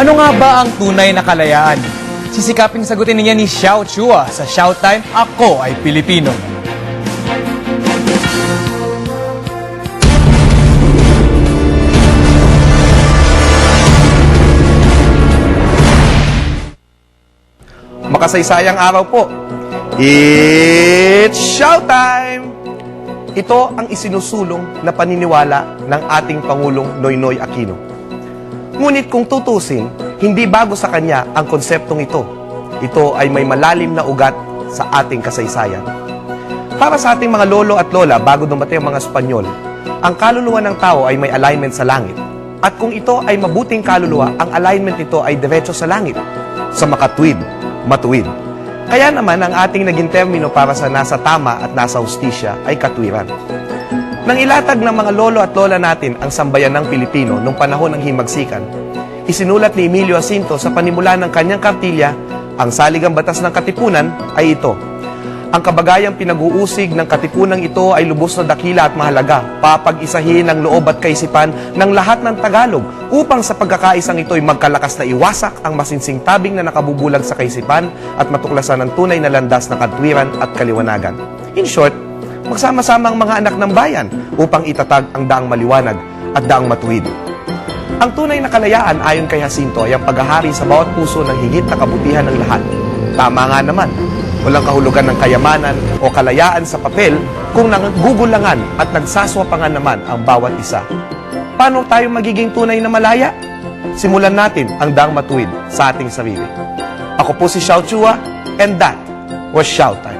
Ano nga ba ang tunay na kalayaan? Sisikaping sagutin niya ni Xiao Chua sa Showtime, Ako ay Pilipino. Makasaysayang araw po. It's Showtime! Ito ang isinusulong na paniniwala ng ating Pangulong Noynoy Aquino. Ngunit kung tutusin, hindi bago sa kanya ang konseptong ito. Ito ay may malalim na ugat sa ating kasaysayan. Para sa ating mga lolo at lola bago dumating ang mga Espanyol, ang kaluluwa ng tao ay may alignment sa langit. At kung ito ay mabuting kaluluwa, ang alignment nito ay diretso sa langit, sa makatwid, matuwid. Kaya naman ang ating naging termino para sa nasa tama at nasa hustisya ay katwiran. Nang ilatag ng mga lolo at lola natin ang sambayan ng Pilipino noong panahon ng himagsikan, isinulat ni Emilio Jacinto sa panimula ng kanyang kartilya, ang saligang batas ng katipunan ay ito. Ang kabagayang pinag-uusig ng katipunang ito ay lubos na dakila at mahalaga, papag-isahin ang loob at kaisipan ng lahat ng Tagalog upang sa pagkakaisang ito'y magkalakas na iwasak ang masinsing tabing na nakabubulag sa kaisipan at matuklasan ng tunay na landas ng katwiran at kaliwanagan. In short, magsama-sama ang mga anak ng bayan upang itatag ang daang maliwanag at daang matuwid. Ang tunay na kalayaan ayon kay Jacinto ay ang paghahari sa bawat puso ng higit na kabutihan ng lahat. Tama nga naman, walang kahulugan ng kayamanan o kalayaan sa papel kung nanggugulangan at nagsaswapangan naman ang bawat isa. Paano tayo magiging tunay na malaya? Simulan natin ang daang matuwid sa ating sarili. Ako po si Xiao Chua and that was Showtime.